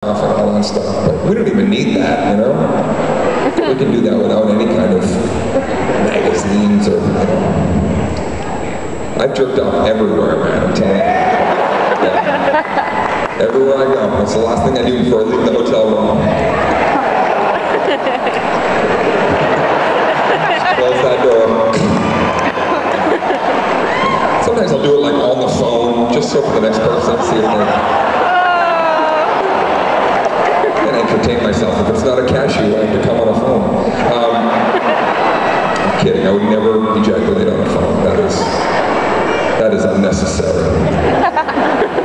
off and all that stuff, but we don't even need that, you know? We can do that without any kind of magazines or, you know. I've jerked off everywhere, man, I'm telling you. Yeah. Everywhere I go. That's the last thing I do before I leave the hotel room. Just close that door. Sometimes I'll do it like on the phone, just so for the next person to see if they can entertain myself. If it's not a cashew, I have to come on a phone. I'm kidding, I would never ejaculate on a phone. That is unnecessary.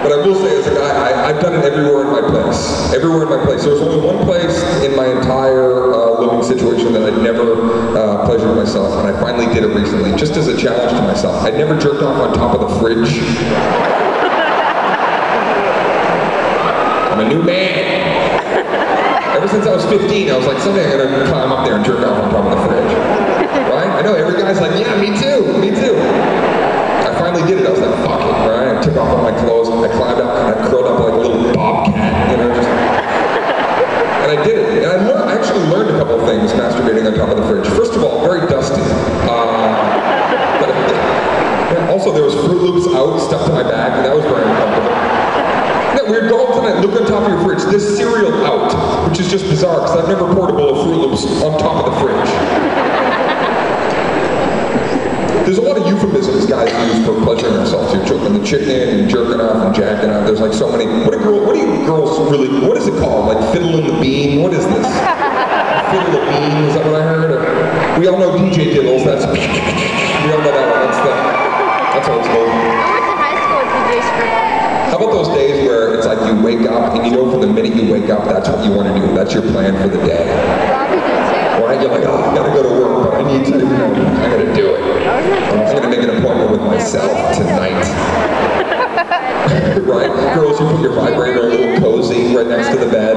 But I will say, as a guy, I've done it everywhere in my place. Everywhere in my place. There was only one place in my entire living situation that I'd never pleasured myself, and I finally did it recently, just as a challenge to myself. I'd never jerked off on top of the fridge. I'm a new man. Ever since I was 15, I was like, someday I'm gonna climb up there and jerk off on top of the fridge. Right? I know every guy's like, yeah, me too, me too. I finally did it. I was like, fuck it, right? I took off all my clothes, I climbed up, and I curled up like a little bobcat, you know, just... And I did it. And I actually learned a couple of things masturbating on top of the fridge. First of all, very dusty. But also, there was Fruit Loops out, stuck to my back, and that was very uncomfortable. Yeah, weird, go home tonight, look on top of your fridge. There's cereal out, which is just bizarre, because I've never poured a bowl of Fruit Loops on top of the fridge. There's a lot of euphemisms guys use for pleasuring themselves. You're choking the chicken and jerking off and jacking off. There's like so many. What do you girls really, what is it called? Like fiddling the bean? What is this? Fiddle the bean, is that what I heard? Or, we all know DJ Diddles, that's, we all know that one, that's old school. I went to high school with DJ Scribble. How about those days where it's like you wake up and you know from the minute you wake up that's what you want to do, that's your plan for the day. Right? You're like, oh, I gotta go to work, but I need to, I gotta do it. I'm gonna make an appointment with myself tonight. Right? Girls, you put your vibrator a little cozy right next to the bed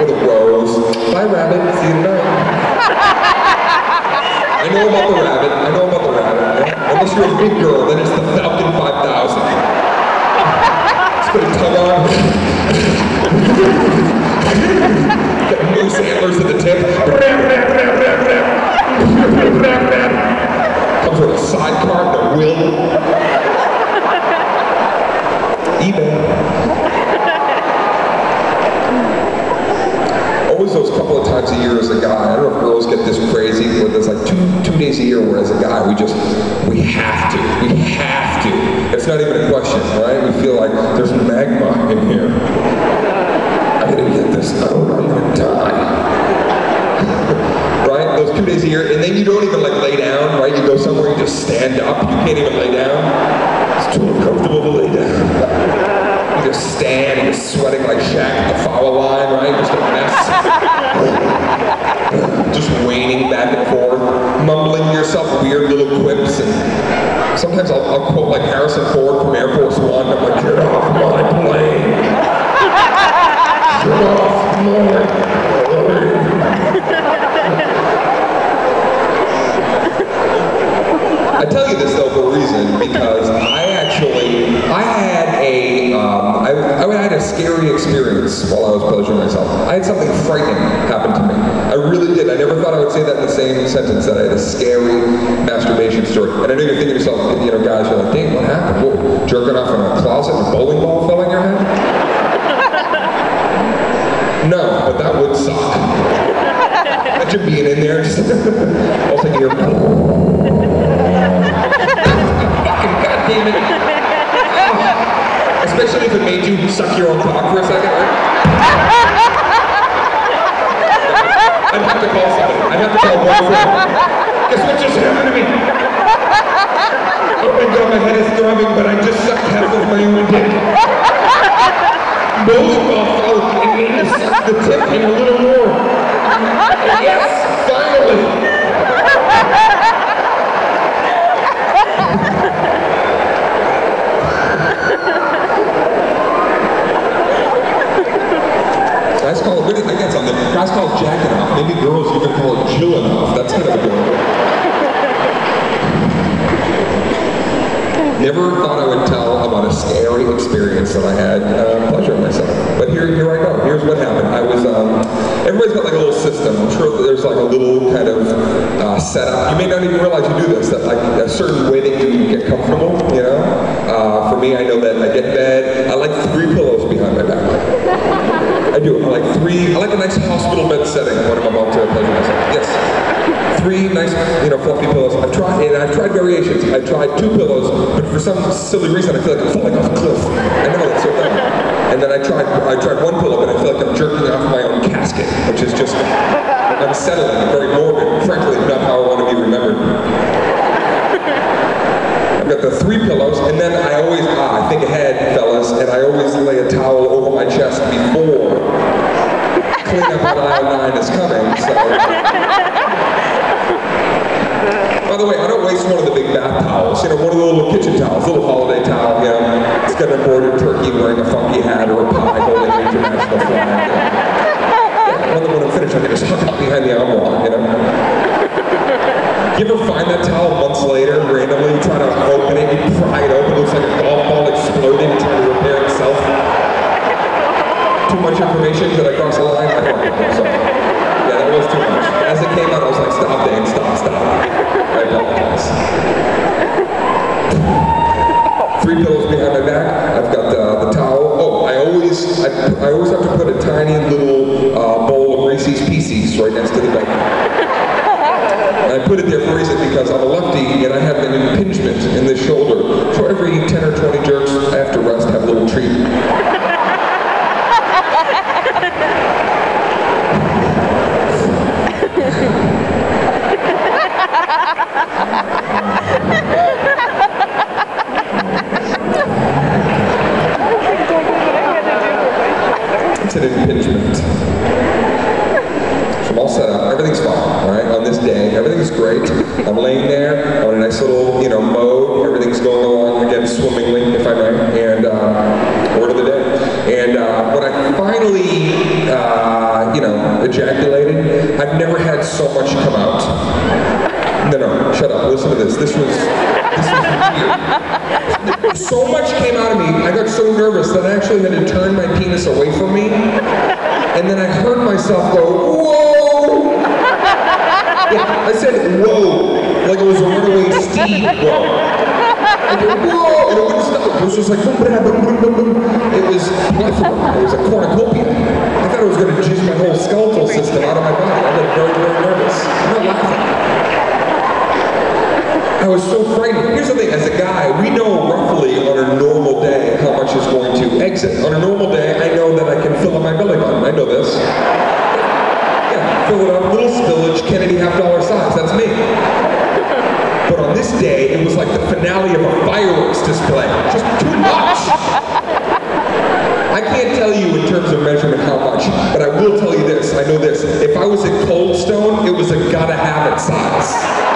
with a rose. Bye, rabbit. See you tonight. I know about the rabbit. I know about the rabbit. Yeah? Unless you're a big girl, then it's the Falcon 5000. It's gonna tug on. Got moose antlers at the tip. Comes with a sidecar and a wheel. eBay. Always those couple of times a year as a guy, I don't know if girls get this crazy, where there's like two days a year where as a guy we have to. It's not even a question, right? We feel like there's magma in here. I gotta get this out, I'm gonna die. Right? Those 2 days a year, and then you don't even like lay down, right? You go somewhere, you just stand up, you can't even lay down. It's too uncomfortable to lay down. You just stand, you're sweating like Shaq at the foul line, right? Just a mess. Just waning back and forth, mumbling to yourself weird little quips, and sometimes I'll quote like Harrison Ford from Air Force One, I'm like, get off my plane. Get off my plane. I tell you this though for a reason, because I had a scary experience while I was pleasuring myself. I had something frightening happen to me. I really did. I never thought I would say that in the same sentence, that I had a scary masturbation story. And I know you're thinking to yourself, you know, guys, you're like, Dane, what happened? What, jerking off in a closet and a bowling ball fell in your head? No, but that would suck. Imagine being in there, just all of a sudden you're fucking goddamn it. Especially if it made you suck your own cock for a second, right? I'd have to call somebody. I'd have to call one friend. Guess what just happened to me? Oh my god, my head is throbbing, but I just sucked half of my own dick. Bowling ball fell and made me suck the tip and a little more. And yes, finally! Guys call it, what do you think that's on there? Guys call it jacking off. Maybe girls even call it chilling off. That's kind of a good one. never thought I would tell about a scary experience that I had pleasuring myself. But here I go. Here's what happened. I was, everybody's got like a little system. I'm sure that there's like a little kind of setup. You may not even realize you do this, that like a certain way that you get comfortable, you know? For me, I know that I get in bed, I like 3 pillows behind my back. I do. I like a nice hospital bed setting when I'm about to pleasure myself. Yes. 3 nice, fluffy pillows. I've tried variations. I've tried 2 pillows, but for some silly reason, I feel like I'm falling off a cliff. I know, that's so dumb. And then I tried 1 pillow, but I feel like I'm jerking off my own casket, which is just unsettling and very morbid. Frankly, not how I want to be remembered. I've got the 3 pillows, and then I always, I think ahead, fellas, and I always lay a towel over my chest before cleanup on aisle 9 is coming, so. By the way, I don't waste one of the big bath towels, one of the little kitchen towels, little holiday towel, it's got an embroidered turkey wearing a funky hat or a pie holding an international flag. When I'm finished, I can just hook up behind the armoire, You ever find that towel months later, randomly, try to open it, you pry it open, it looks like a golf ball exploding, trying to repair itself? Too much information, did I cross the line? So, yeah, that was too much. As it came out, I was like, stop, Dane, stop. I apologize. 3 pillows behind my back. I've got the towel. Oh, I always have to put a tiny little bowl of Reese's Pieces right next to the bed. And I put it there for a reason because I'm a lefty and I have an impingement in the shoulder. So every 10 or 20 jerks after rest have a little treat. It's an impingement. So I'm all set up. Everything's fine, all right? On this day, everything's great. I'm laying there. I'm in a nice little, mode. Everything's going along again swimmingly, if I may. And word of the day. And when I finally, ejaculated, I've never had so much come out. No, shut up. Listen to this. This was weird. So much came out of me, I got so nervous that I actually had to turn my penis away from me. And then I heard myself go, whoa! Yeah, I said, whoa, like it was a runaway steed, whoa. I go, whoa! And it wouldn't stop. It was just like, boom, boom, boom, boom, boom. It was plethora. It was a cornucopia. I thought I was going to jizz my whole skeletal system out of my body. I got very, very nervous. I'm not laughing. I was so frightened. Here's the thing, as a guy, we know roughly on a normal day how much is going to exit. On a normal day, I know that I can fill up my belly button. I know this. Yeah, fill it up, little spillage, Kennedy $50 size. That's me. But on this day, it was like the finale of a fireworks display. Just too much. I can't tell you in terms of measurement how much, but I will tell you this. I know this. If I was at Cold Stone, it was a gotta have it size.